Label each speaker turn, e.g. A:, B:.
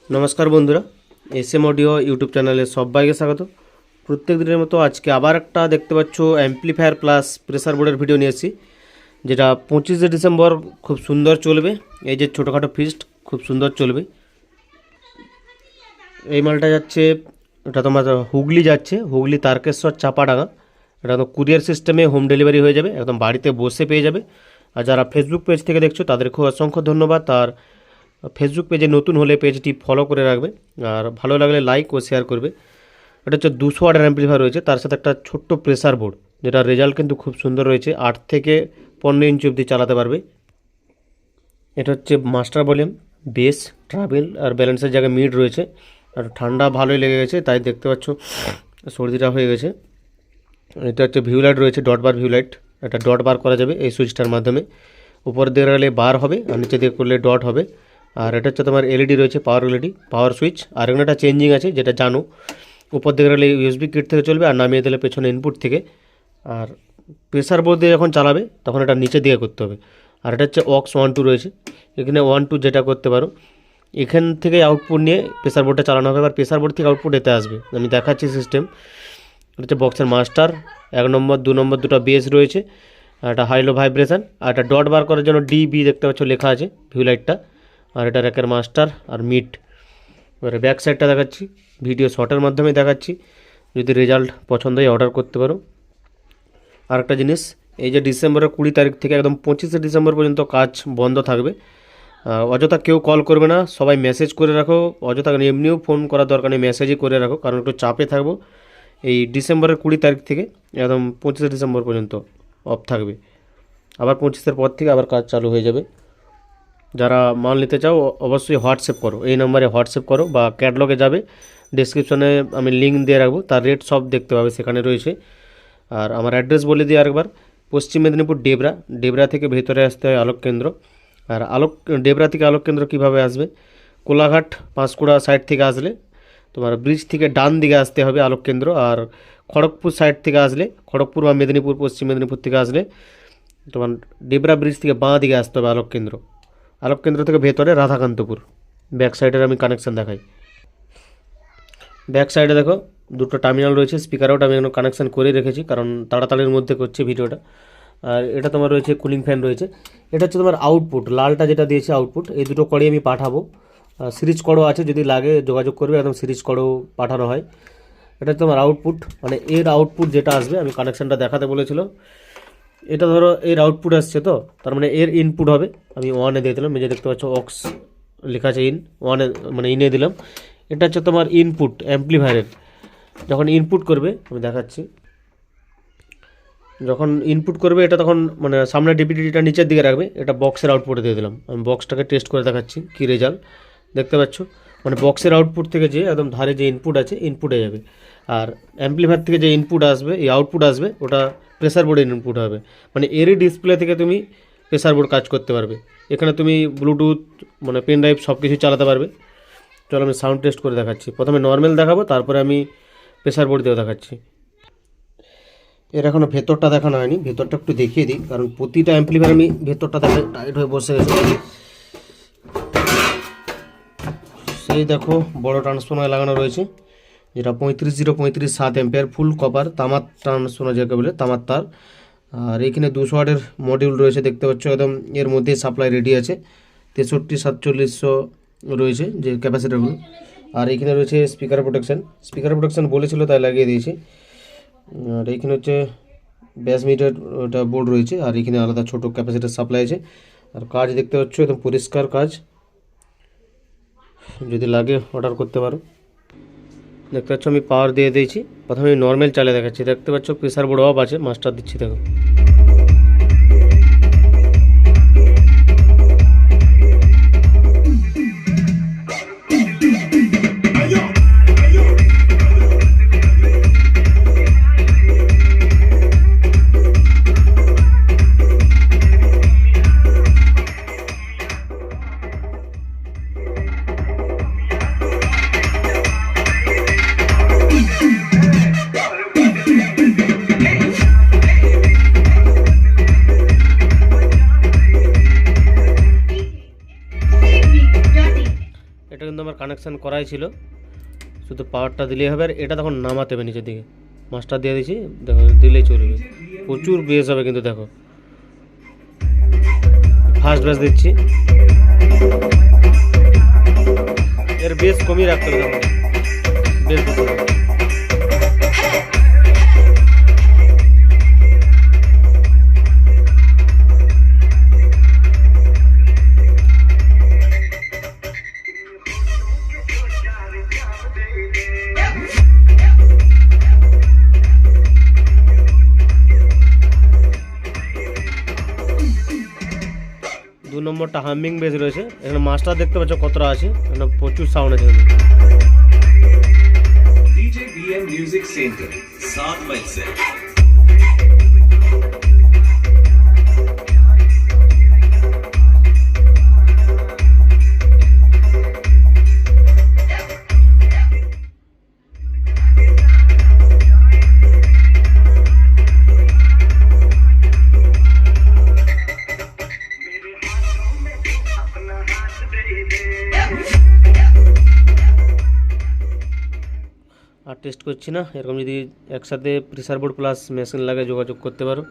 A: নমস্কার বন্ধুরা, SM audio YouTube চ্যানেলে সবাইকে স্বাগত। প্রত্যেক দিনের মতো আজকে আবার একটা দেখতে পাচ্ছ অ্যাম্পলিফায়ার প্লাস প্রেসার বোর্ডের ভিডিও নিয়ে এসেছি, যেটা 25শে ডিসেম্বর খুব সুন্দর চলবে। এই যে ছোটোখাটো ফিস্ট খুব সুন্দর চলবে। এই মালটা যাচ্ছে, এটা তোমার হুগলি যাচ্ছে, হুগলি তারকেশ্বর চাপাডাঙ্গা। এটা তো কুরিয়ার সিস্টেমে হোম ডেলিভারি হয়ে যাবে, একদম বাড়িতে বসে পেয়ে যাবে। আর যারা ফেসবুক পেজ থেকে দেখছো তাদের খুব অসংখ্য ধন্যবাদ। আর ফেসবুক পেজে নতুন হলে পেজটি ফলো করে রাখবে, আর ভালো লাগলে লাইক ও শেয়ার করবে। এটা হচ্ছে 200 ওয়াটের অ্যাম্পলিফায়ার রয়েছে, তার সাথে একটা ছোট্ট প্রেসার বোর্ড, যেটা রেজাল্ট কিন্তু খুব সুন্দর রয়েছে। 8 থেকে 15 ইঞ্চি অবধি চালাতে পারবে। এটা হচ্ছে মাস্টার ভলিউম, বেস, ট্রাভেল আর ব্যালেন্সের জায়গায় মিড রয়েছে। আর ঠান্ডা ভালোই লেগে গেছে, তাই দেখতে পাচ্ছ সর্দিটা হয়ে গেছে। এটা হচ্ছে ভিউ লাইট রয়েছে, ডট বার ভিউ লাইট। এটা ডট বার করা যাবে এই সুইচটার মাধ্যমে। উপরে দিয়ে রাখলে বার হবে আর নিচে দিয়ে করলে ডট হবে। আর এটা হচ্ছে তোমার এলইডি রয়েছে, পাওয়ার এলইডি, পাওয়ার সুইচ। আর এখানে একটা চেঞ্জিং আছে, যেটা জানো। উপর দিকে রাখলে ইউএসবি কিট থেকে চলবে, আর নামিয়ে দিলে পেছনে ইনপুট থেকে। আর প্রেসার বোর্ড দিয়ে যখন চালাবে তখন এটা নিচে দিয়ে করতে হবে। আর এটা হচ্ছে অক্স 1-2 রয়েছে, এখানে 1-2 যেটা করতে পারো। এখান থেকে আউটপুট নিয়ে প্রেসার বোর্ডটা চালানো হবে, আর প্রেসার বোর্ড থেকে আউটপুট এতে আসবে। আমি দেখাচ্ছি সিস্টেম। এটা হচ্ছে বক্সের মাস্টার, 1 নম্বর 2 নম্বর দুটো বেস রয়েছে, আর একটা হাই লো ভাইব্রেশন, আর একটা ডট বার করার জন্য ডিবি দেখতে পাচ্ছ লেখা আছে ভিউ লাইটটা। আর এটা র্যাকের মাস্টার আর মিট। এবারে ব্যাক সাইডটা দেখাচ্ছি, ভিডিও শর্টের মাধ্যমে দেখাচ্ছি। যদি রেজাল্ট পছন্দ হয় অর্ডার করতে পারো। আর একটা জিনিস, এই যে ডিসেম্বরের 20 তারিখ থেকে একদম 25শে ডিসেম্বর পর্যন্ত কাজ বন্ধ থাকবে। অযথা কেউ কল করবে না, সবাই মেসেজ করে রাখো। অযথা এমনিও ফোন করার দরকার নেই, মেসেজই করে রাখো, কারণ একটু চাপে থাকবো। এই ডিসেম্বরের 20 তারিখ থেকে একদম 25শে ডিসেম্বর পর্যন্ত অফ থাকবে। আবার 25-এর পর থেকে আবার কাজ চালু হয়ে যাবে। যারা মাল নিতে চাও অবশ্যই হোয়াটসঅ্যাপ করো, এই নম্বরে হোয়াটসঅ্যাপ করো, বা ক্যাটলগে যাবে, ডেসক্রিপশনে আমি লিঙ্ক দিয়ে রাখবো, তার রেট সব দেখতে পাবে সেখানে রয়েছে। আর আমার অ্যাড্রেস বলে দিই আরেকবার, পশ্চিম মেদিনীপুর ডেবরা। ডেবরা থেকে ভেতরে আসতে হয় আলোক কেন্দ্র। আর ডেবরা থেকে আলোক কেন্দ্র কীভাবে আসবে, কোলাঘাট পাঁশকুড়া সাইড থেকে আসলে তোমার ব্রিজ থেকে ডান দিকে আসতে হবে আলোক কেন্দ্র। আর খড়গপুর সাইড থেকে আসলে, খড়গপুর বা মেদিনীপুর, পশ্চিম মেদিনীপুর থেকে আসলে তোমার ডেবরা ব্রিজ থেকে বাঁ দিকে আসতে হবে আলোক কেন্দ্র। আলোক কেন্দ্র থেকে ভেতরে রাধাকান্তপুর। ব্যাক সাইডের আমি কানেকশান দেখাই। ব্যাক সাইডে দেখো দুটো টার্মিনাল রয়েছে, স্পিকার আউট আমি এখন কানেকশান করে রেখেছি, কারণ তাড়াতাড়ির মধ্যে করছি ভিডিওটা। আর এটা তোমার রয়েছে কুলিং ফ্যান রয়েছে। এটা হচ্ছে তোমার আউটপুট, লালটা যেটা দিয়েছে আউটপুট। এই দুটো কড়ি আমি পাঠাবো, সিরিজ কড়ও আছে, যদি লাগে যোগাযোগ করবে, একদম সিরিজ কড়ও পাঠানো হয়। এটা তোমার আউটপুট, মানে এর আউটপুট যেটা আসবে, আমি কানেকশানটা দেখাতে বলেছিল। এটা ধরো এর আউটপুট আসছে, তো তার মানে এর ইনপুট হবে। আমি 1-এ দিয়ে দিলাম, এই যে দেখতে পাচ্ছ অক্স লেখা আছে, 1-এ মানে ইনে দিলাম। এটা হচ্ছে তোমার ইনপুট অ্যাম্পলিফায়ারের। যখন ইনপুট করবে আমি দেখাচ্ছি, যখন ইনপুট করবে এটা তখন মানে সামনে ডিপিডিটা নিচের দিকে রাখবে। এটা বক্সের আউটপুটে দিয়ে দিলাম। আমি বক্সটাকে টেস্ট করে দেখাচ্ছি কী রেজাল্ট দেখতে পাচ্ছ। মানে বক্সের আউটপুট থেকে যে একদম ধারে যে ইনপুট আছে ইনপুটে যাবে, আর অ্যাম্পলিফায়ার থেকে যে ইনপুট আসবে, এই আউটপুট আসবে, ওটা প্রেসার বোর্ডের ইনপুট হবে। মানে এরই ডিসপ্লে থেকে তুমি প্রেসার বোর্ড কাজ করতে পারবে। এখানে তুমি ব্লুটুথ মানে পেন ড্রাইভ সব কিছু চালাতে পারবে। চলো আমি সাউন্ড টেস্ট করে দেখাচ্ছি। প্রথমে নর্মাল দেখাবো, তারপরে আমি প্রেসার বোর্ড দিয়েও দেখাচ্ছি। এর এখনও ভেতরটা দেখানো হয়নি, ভেতরটা একটু দেখিয়ে দিই, কারণ প্রতিটা অ্যাম্পলিফায়ার আমি ভেতরটা দেখে টাইট হয়ে বসে গেছে। সেই দেখো বড় ট্রান্সফর্মার লাগানো রয়েছে, যেটা 35-0-35-7 অ্যাম্পিয়ার ফুল কপার তামার ট্রান্সফর্মার যাকে বলে, তামার তার। আর এখানে 200 ওয়াটের মডিউল রয়েছে দেখতে পাচ্ছ, একদম এর মধ্যে সাপ্লাই রেডি আছে। 63-4700 রয়েছে যে ক্যাপাসিটারগুলো। আর এখানে রয়েছে স্পিকার প্রোটেকশান বলেছিল তাই লাগিয়ে দিয়েছি। আর এইখানে হচ্ছে ব্যাস মিটার ওটা বোর্ড রয়েছে, আর এখানে আলাদা ছোটো ক্যাপাসিটার সাপ্লাই আছে। আর কাজ দেখতে পাচ্ছ একদম পরিষ্কার কাজ, যদি লাগে অর্ডার করতে পারো। দেখতে পাচ্ছ আমি পাওয়ার দিয়ে দিয়েছি। প্রথমে নর্মাল চালিয়ে দেখাচ্ছি, দেখতে পাচ্ছ প্রেসার বোর্ড অফ আছে, মাস্টার দিচ্ছি দেখো। এটা কিন্তু আমার কানেকশান করাই ছিল, শুধু পাওয়ারটা দিলেই হবে। আর এটা তখন নামাতে হবে নিচের দিকে, মাস্টার দিয়ে দিয়েছি, দেখো দিলেই চলবে। প্রচুর বেস হবে কিন্তু, দেখো ফার্স্ট বেস দিচ্ছি, এর বেস কমিয়ে রাখতে হবে, দেখো বেস দিতে হবে। দু নম্বরটা হামিং বেস রয়েছে, এখানে মাস্টার দেখতে পাচ্ছ কতটা আছে, এখানে প্রচুর সাউন্ড আছে।
B: DJ BM Music Center, 7 mile से।
A: আর টেস্ট করছি না, এরকম যদি একসাথে প্রেসার বোর্ড প্লাস মেশিন লাগে যোগাযোগ করতে পারো।